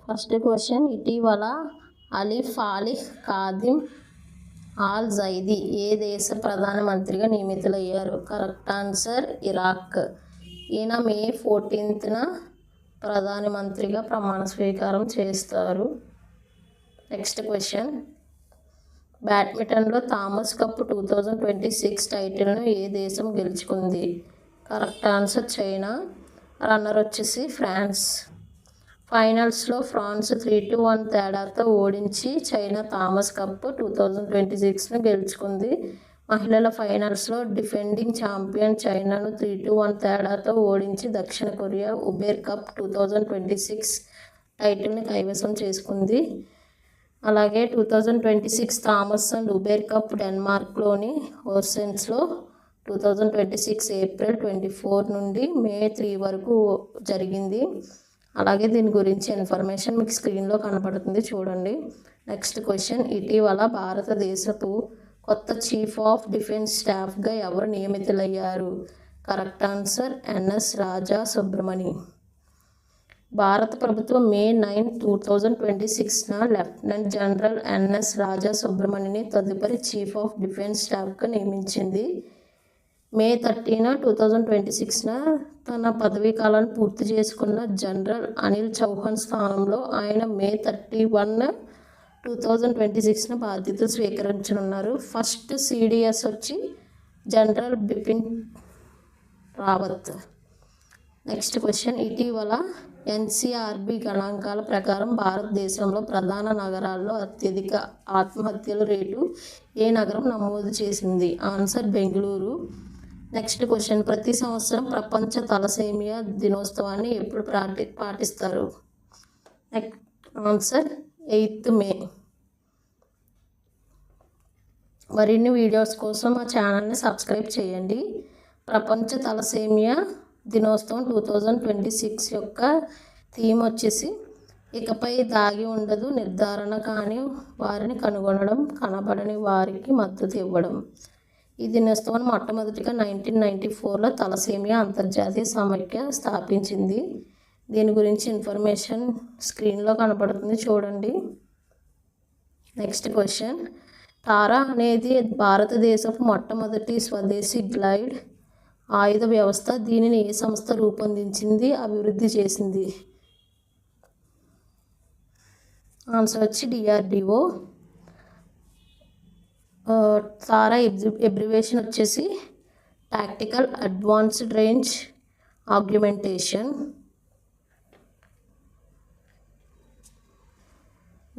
First question, ఇటీవల Alif Khadim all Zaidi ఏ దేశ ప్రధానమంత్రిగా నియమితులయ్యారు? Correct answer Iraq. ఈయన మే 14న ప్రధానమంత్రిగా ప్రమాణ స్వీకారం చేస్తారు. నెక్స్ట్ క్వశ్చన్, బ్యాడ్మింటన్లో థామస్ కప్ 2026 టైటిల్ను ఏ దేశం గెలుచుకుంది? Correct answer China. రన్నర్ వచ్చేసి ఫ్రాన్స్. ఫైనల్స్లో ఫ్రాన్స్ 3-1 తేడాతో ఓడించి చైనా థామస్ కప్ 2026ను గెలుచుకుంది. మహిళల ఫైనల్స్లో డిఫెండింగ్ ఛాంపియన్ చైనాను 3-1 తేడాతో ఓడించి దక్షిణ కొరియా ఉబెర్ కప్ 2026 టైటిల్ని కైవసం చేసుకుంది. అలాగే 2026 థామస్ అండ్ ఉబెర్ కప్ డెన్మార్క్లోని హోర్సెన్స్లో 2026 ఏప్రిల్ 24 నుండి మే 3 వరకు జరిగింది. అలాగే దీని గురించి ఇన్ఫర్మేషన్ మీకు స్క్రీన్లో కనపడుతుంది, చూడండి. నెక్స్ట్ క్వశ్చన్, ఇటీవల భారతదేశపు కొత్త చీఫ్ ఆఫ్ డిఫెన్స్ స్టాఫ్గా ఎవరు నియమితులయ్యారు? కరెక్ట్ ఆన్సర్ ఎన్ఎస్ రాజా సుబ్రమణి. భారత ప్రభుత్వం మే 9, 2026న లెఫ్టినెంట్ జనరల్ ఎన్ఎస్ రాజా సుబ్రమణిని తదుపరి చీఫ్ ఆఫ్ డిఫెన్స్ స్టాఫ్గా నియమించింది. మే 30, 2026న తన పదవీ కాలాన్ని పూర్తి చేసుకున్న జనరల్ అనిల్ చౌహాన్ స్థానంలో ఆయన మే 31, 2026న బాధ్యతలు స్వీకరించనున్నారు. ఫస్ట్ సిడిఎస్ వచ్చి general Bipin Rawat. Next question, ఇటీవల ఎన్సిఆర్బి గణాంకాల ప్రకారం భారతదేశంలో ప్రధాన నగరాల్లో అత్యధిక ఆత్మహత్యల రేటు ఏ నగరం నమోదు చేసింది? ఆన్సర్ బెంగళూరు. నెక్స్ట్ క్వశ్చన్, ప్రతి సంవత్సరం ప్రపంచ తలసేమియా దినోత్సవాన్ని ఎప్పుడు పాటిస్తారు? ఆన్సర్ 8 మే. మరిన్ని వీడియోస్ కోసం మా ఛానల్ని సబ్స్క్రైబ్ చేయండి. ప్రపంచ తలసేమియా దినోత్సవం 2026 యొక్క థీమ్ వచ్చేసి ఇకపై దాగి ఉండదు నిర్ధారణ కాని వారిని కనుగొనడం, కనబడని వారికి మద్దతు ఇవ్వడం. ఈ దినోత్సవం మొట్టమొదటిగా 1994లో తలసేమియా అంతర్జాతీయ సమైక్య స్థాపించింది. దీని గురించి ఇన్ఫర్మేషన్ స్క్రీన్లో కనపడుతుంది, చూడండి. నెక్స్ట్ క్వశ్చన్, తారా అనేది భారతదేశపు మొట్టమొదటి స్వదేశీ గ్లైడ్ ఆయుధ వ్యవస్థ. దీనిని ఏ సంస్థ రూపొందించింది, అభివృద్ధి చేసింది? ఆన్సర్ వచ్చి డిఆర్డిఓ. తారా ఎబ్రివేషన్ వచ్చేసి tactical advanced range augmentation.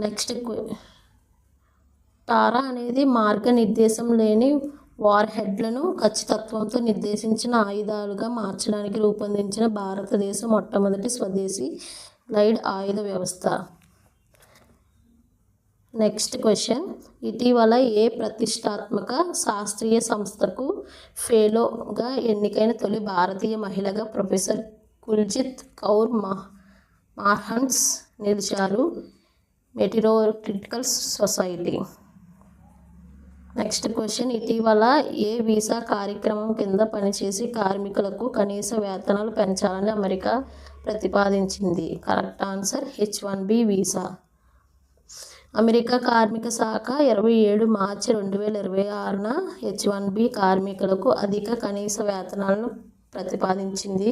Next, TARA అనేది మార్గనిర్దేశం లేని వార్ హెడ్లను ఖచ్చితత్వంతో నిర్దేశించిన ఆయుధాలుగా మార్చడానికి రూపొందించిన భారతదేశ మొట్టమొదటి స్వదేశీ గ్లైడ్ ఆయుధ వ్యవస్థ. నెక్స్ట్ క్వశ్చన్, ఇటీవల ఏ ప్రతిష్టాత్మక శాస్త్రీయ సంస్థకు ఫెలోగా ఎన్నికైన తొలి భారతీయ మహిళగా ప్రొఫెసర్ కుల్జిత్ కౌర్ మార్హన్స్ నిలిచారు? మెటీరియోక్రిటికల్ సొసైటీ. నెక్స్ట్ క్వశ్చన్, ఇటీవల ఏ వీసా కార్యక్రమం కింద పనిచేసే కార్మికులకు కనీస వేతనాలు పెంచాలని అమెరికా ప్రతిపాదించింది? Correct answer H-1B visa. America కార్మిక శాఖ 27 మార్చి 2026న H-1B కార్మికులకు అధిక కనీస వేతనాలను ప్రతిపాదించింది.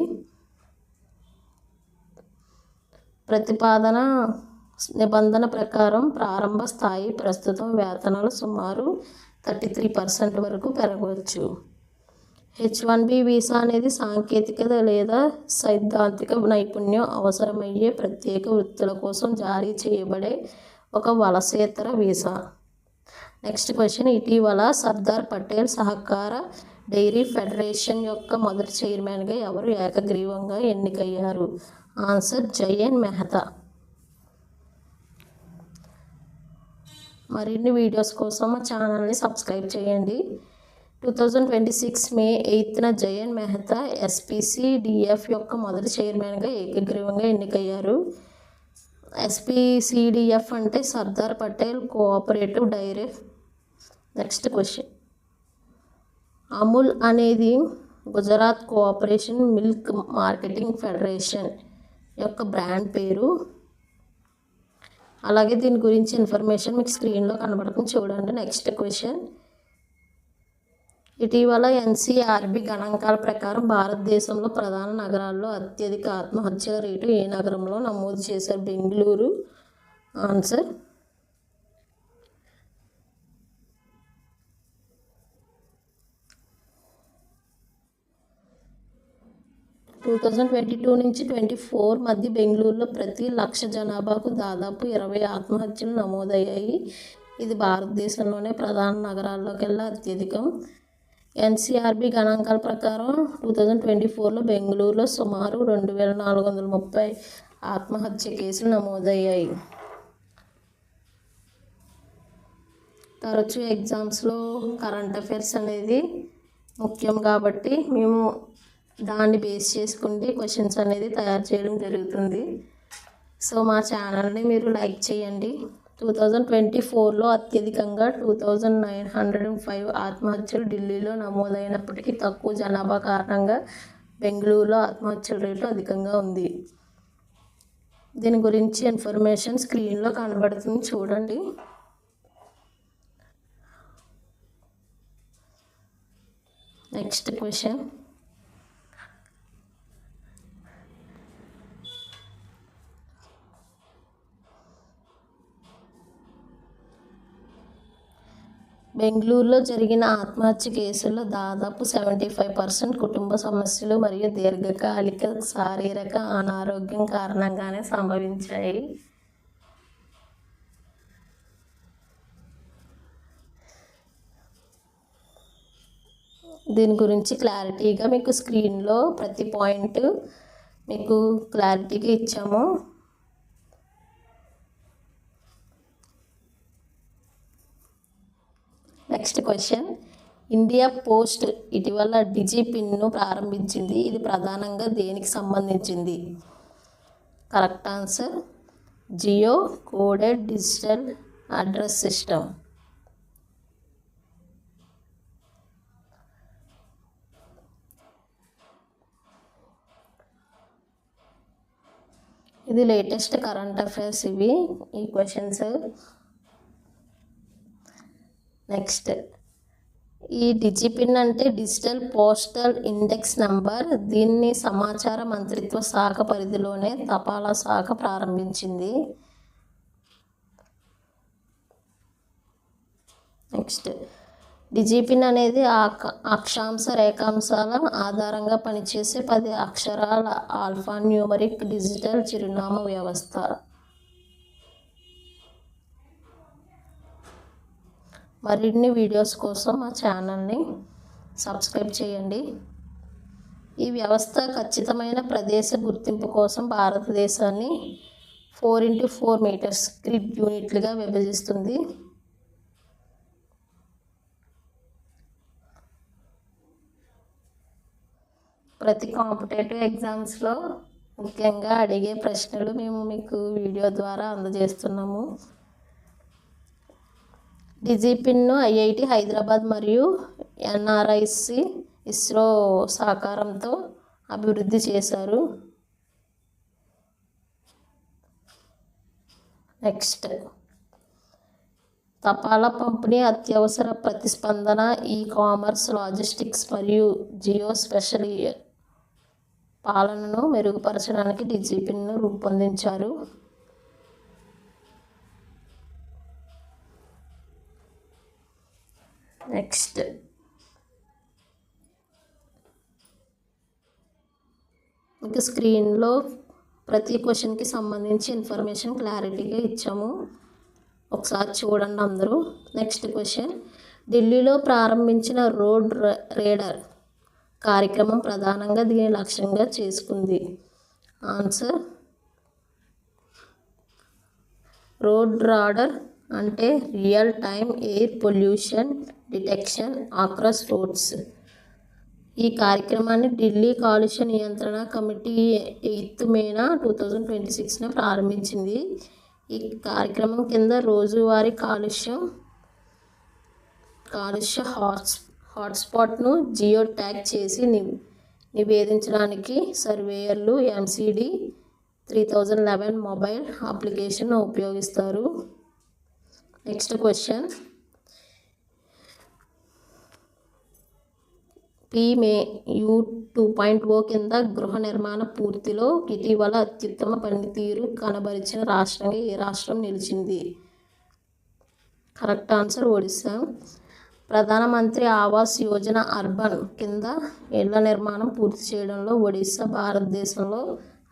ప్రతిపాదన నిబంధన ప్రకారం ప్రారంభ స్థాయి ప్రస్తుతం వేతనాలు సుమారు 33% వరకు పెరగవచ్చు. H-1B వీసా అనేది సాంకేతికత లేదా సైద్ధాంతిక నైపుణ్యం అవసరమయ్యే ప్రత్యేక వృత్తుల కోసం జారీ చేయబడే ఒక వలసేతర వీసా. నెక్స్ట్ క్వశ్చన్, ఇటీవల సర్దార్ పటేల్ సహకార డైరీ ఫెడరేషన్ యొక్క మొదటి చైర్మన్గా ఎవరు ఏకగ్రీవంగా ఎన్నికయ్యారు? ఆన్సర్ జయన్ మెహతా. మరిన్ని వీడియోస్ కోసం మా ఛానల్ని సబ్స్క్రైబ్ చేయండి. 2026 మే 8న జయన్ మెహతా SPCDF యొక్క మొదటి చైర్మన్గా ఏకగ్రీవంగా ఎన్నికయ్యారు. SPCDF అంటే Sardar Patel cooperative dairy. Next question, Amul అనేది Gujarat cooperation milk marketing federation యొక్క బ్రాండ్ పేరు. అలాగే దీని గురించి ఇన్ఫర్మేషన్ మీకు స్క్రీన్లో కనబడుతుంది చూడండి. నెక్స్ట్ క్వశ్చన్, ఇటీవల ఎన్సీఆర్బీ గణాంకాల ప్రకారం భారతదేశంలో ప్రధాన నగరాల్లో అత్యధిక ఆత్మహత్యల రేటు ఏ నగరంలో నమోదు చేశారు? బెంగళూరు. ఆన్సర్ 2022 నుంచి 24 మధ్య బెంగళూరులో ప్రతి 1,00,000 జనాభాకు దాదాపు 20 ఆత్మహత్యలు నమోదయ్యాయి. ఇది భారతదేశంలోనే ప్రధాన నగరాల్లోకెల్లా అత్యధికం. ఎన్సీఆర్బీ గణాంకాల ప్రకారం 2024లో బెంగళూరులో సుమారు 2,430 ఆత్మహత్య కేసులు నమోదయ్యాయి. తరచూ ఎగ్జామ్స్లో కరెంట్ అఫైర్స్ అనేది ముఖ్యం కాబట్టి మేము దాన్ని బేస్ చేసుకుంటే క్వశ్చన్స్ అనేది తయారు చేయడం జరుగుతుంది. సో మా ఛానల్ని మీరు లైక్ చేయండి. 2024లో అత్యధికంగా 2,905 ఆత్మహత్యలు ఢిల్లీలో నమోదైనప్పటికీ తక్కువ జనాభా కారణంగా బెంగళూరులో ఆత్మహత్యల రేటు అధికంగా ఉంది. దీని గురించి ఇన్ఫర్మేషన్ స్క్రీన్లో కనబడుతుంది చూడండి. నెక్స్ట్ క్వశ్చన్, బెంగళూరులో జరిగిన ఆత్మహత్య కేసుల్లో దాదాపు 75% కుటుంబ సమస్యలు మరియు దీర్ఘకాలిక శారీరక అనారోగ్యం కారణంగానే సంభవించాయి. దీని గురించి క్లారిటీగా మీకు స్క్రీన్లో ప్రతి పాయింట్ మీకు క్లారిటీగా ఇచ్చాము. నెక్స్ట్ క్వశ్చన్, ఇండియా పోస్ట్ ఇటీవల డిజిపిన్ను ప్రారంభించింది. ఇది ప్రధానంగా దేనికి సంబంధించింది? Correct answer geo coded digital address system. ఇది లేటెస్ట్ కరెంట్ అఫైర్స్ ఇవి ఈ క్వశ్చన్స్. నెక్స్ట్, ఈ డిజిపిన్ అంటే డిజిటల్ పోస్టల్ ఇండెక్స్ నంబర్. దీన్ని సమాచార మంత్రిత్వ శాఖ పరిధిలోనే తపాలా శాఖ ప్రారంభించింది. నెక్స్ట్, డిజిపిన్ అనేది అక్షాంశ రేఖాంశాల ఆధారంగా పనిచేసే 10 అక్షరాల ఆల్ఫా న్యూమరిక్ డిజిటల్ చిరునామా వ్యవస్థ. మరిన్ని వీడియోస్ కోసం మా ఛానల్ని సబ్స్క్రైబ్ చేయండి. ఈ వ్యవస్థ ఖచ్చితమైన ప్రదేశ గుర్తింపు కోసం భారతదేశాన్ని 4x4 మీటర్స్ గ్రిడ్ యూనిట్లుగా విభజిస్తుంది. ప్రతి కాంపిటేటివ్ ఎగ్జామ్స్లో ముఖ్యంగా అడిగే ప్రశ్నలు మేము మీకు వీడియో ద్వారా అందజేస్తున్నాము. డిజిపిన్ను ఐఐటి హైదరాబాద్ మరియు ఎన్ఆర్ఐసి ఇస్రో సహకారంతో అభివృద్ధి చేశారు. నెక్స్ట్, తపాలా పంపిణీ, అత్యవసర ప్రతిస్పందన, ఈ కామర్స్, లాజిస్టిక్స్ మరియు జియో స్పేషల్ పాలనను మెరుగుపరచడానికి డిజిపిన్ను రూపొందించారు. నెక్స్ట్, మీకు స్క్రీన్లో ప్రతి క్వశ్చన్కి సంబంధించి ఇన్ఫర్మేషన్ క్లారిటీగా ఇచ్చాము, ఒకసారి చూడండి అందరూ. నెక్స్ట్ క్వశ్చన్, ఢిల్లీలో ప్రారంభించిన రోడ్ రేడర్ కార్యక్రమం ప్రధానంగా దీని లక్ష్యంగా చేసుకుంది. ఆన్సర్ రోడ్ రాడర్ అంటే real time air pollution detection across roads. ఈ కార్యక్రమాన్ని ఢిల్లీ కాలుష్య నియంత్రణ కమిటీ 8 మేన 2026 ప్రారంభించింది. ఈ కార్యక్రమం కింద రోజువారీ కాలుష్య హాట్స్పాట్ను జియో ట్యాగ్ చేసి నివేదించడానికి సర్వేయర్లు, ఎంసీడీ 3011 మొబైల్ అప్లికేషన్ ఉపయోగిస్తారు. నెక్స్ట్ క్వశ్చన్, PMAU 2.0 కింద గృహ నిర్మాణ పూర్తిలో ఇటీవల అత్యుత్తమ పనితీరు కనబరిచిన రాష్ట్రంగా ఏ రాష్ట్రం నిలిచింది? Correct answer Odisha. ప్రధానమంత్రి ఆవాస్ యోజన అర్బన్ కింద ఇళ్ల నిర్మాణం పూర్తి చేయడంలో ఒడిశా భారతదేశంలో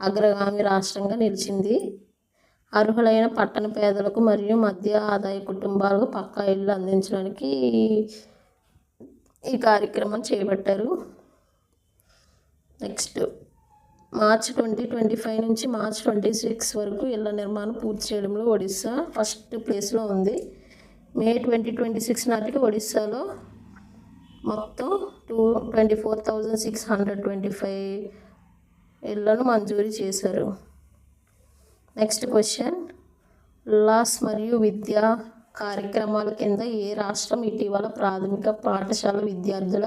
అగ్రగామి రాష్ట్రంగా నిలిచింది. అర్హులైన పట్టణ పేదలకు మరియు మధ్య ఆదాయ కుటుంబాలకు పక్కా ఇళ్ళు అందించడానికి ఈ కార్యక్రమం చేపట్టారు. నెక్స్ట్, మార్చ్ 2025 నుంచి మార్చ్ 26 వరకు ఇళ్ల నిర్మాణం పూర్తి చేయడంలో ఒడిశా ఫస్ట్ ప్లేస్లో ఉంది. మే 2026 నాటికి ఒడిశాలో మొత్తం 24,625 ఇళ్లను మంజూరు చేశారు. నెక్స్ట్ క్వశ్చన్, లాస్ మరియు విద్యా కార్యక్రమాల కింద ఏ రాష్ట్రం ఇటీవల ప్రాథమిక పాఠశాల విద్యార్థుల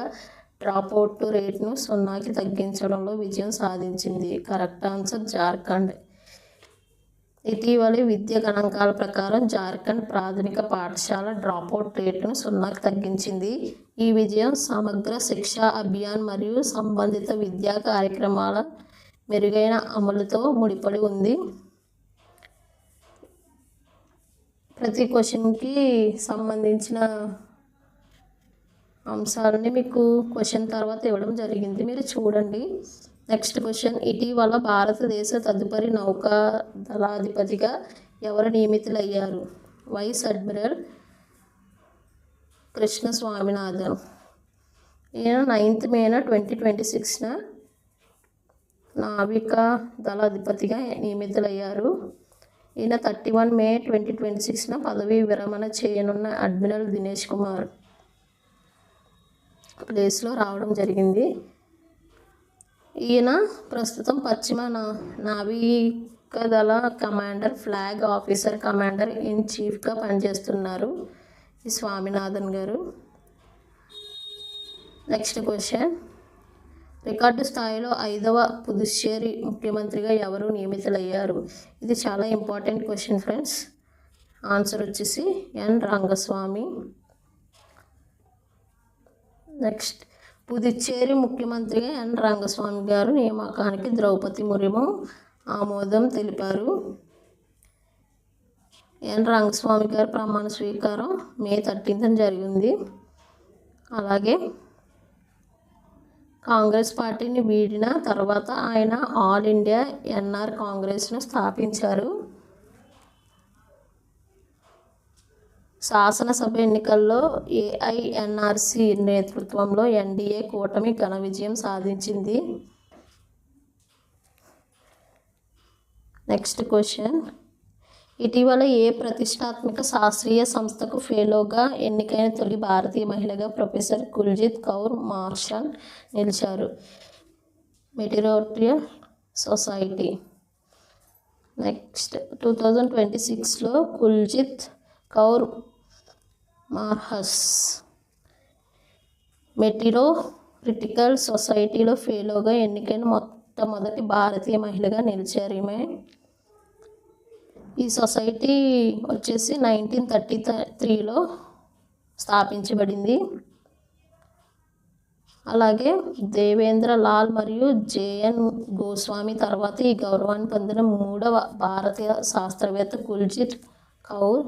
డ్రాప్అవుట్ రేటును 0కి తగ్గించడంలో విజయం సాధించింది? Correct answer Jharkhand. ఇటీవలి విద్య గణాంకాల ప్రకారం జార్ఖండ్ ప్రాథమిక పాఠశాల డ్రాప్అవుట్ రేటును 0కి తగ్గించింది. ఈ విజయం సమగ్ర శిక్షా అభియాన్ మరియు సంబంధిత విద్యా కార్యక్రమాల మెరుగైన అమలుతో ముడిపడి ఉంది. ప్రతి క్వశ్చన్కి సంబంధించిన అంశాలని మీకు క్వశ్చన్ తర్వాత ఇవ్వడం జరిగింది, మీరు చూడండి. నెక్స్ట్ క్వశ్చన్, ఇటీవల భారతదేశ తదుపరి నౌకా దళాధిపతిగా ఎవరు నియమితులయ్యారు? Vice admiral Krishna Swaminathan. ఈయన 9th May 2026 నావికా దళాధిపతిగా నియమితులయ్యారు. ఈయన 31 May 2026 పదవీ విరమణ చేయనున్న అడ్మిరల్ దినేష్ కుమార్ ప్లేస్లో రావడం జరిగింది. ఈయన ప్రస్తుతం పశ్చిమ నావికాదళ commander, flag officer commander in చీఫ్గా పనిచేస్తున్నారు ఈ స్వామినాథన్ గారు. నెక్స్ట్ క్వశ్చన్, రికార్డు స్థాయిలో 5వ పుదుచ్చేరి ముఖ్యమంత్రిగా ఎవరు నియమితులయ్యారు? ఇది చాలా ఇంపార్టెంట్ క్వశ్చన్ ఫ్రెండ్స్. ఆన్సర్ వచ్చేసి ఎన్ రంగస్వామి. నెక్స్ట్, పుదుచ్చేరి ముఖ్యమంత్రిగా ఎన్ రంగస్వామి గారు నియామకానికి ద్రౌపది ముర్ము ఆమోదం తెలిపారు. ఎన్ రంగస్వామి గారు ప్రమాణ స్వీకారం May 13 జరిగింది. అలాగే కాంగ్రెస్ పార్టీని వీడిన తర్వాత ఆయన ఆల్ ఇండియా ఎన్ఆర్ కాంగ్రెస్ను స్థాపించారు. శాసనసభ ఎన్నికల్లో ఏఐఎన్ఆర్సీ నేతృత్వంలో ఎన్డీఏ కూటమి ఘన విజయం సాధించింది. నెక్స్ట్ క్వశ్చన్, ఇటీవల ఏ ప్రతిష్టాత్మక శాస్త్రీయ సంస్థకు ఫెలోగా ఎన్నికైన తొలి భారతీయ మహిళగా ప్రొఫెసర్ కుల్జిత్ కౌర్ మార్షల్ నిలిచారు? Material society. నెక్స్ట్, 2026లో కుల్జిత్ కౌర్ మార్హస్ మెటీరియల్ సొసైటీలో ఫెలోగా ఎన్నికైన మొట్టమొదటి భారతీయ మహిళగా నిలిచారు ఈమె. ఈ సొసైటీ వచ్చేసి 1933లో స్థాపించబడింది. అలాగే దేవేంద్ర లాల్ మరియు జేఎన్ గోస్వామి తర్వాత ఈ గౌరవాన్ని పొందిన 3వ భారతీయ శాస్త్రవేత్త కుల్జిత్ కౌర్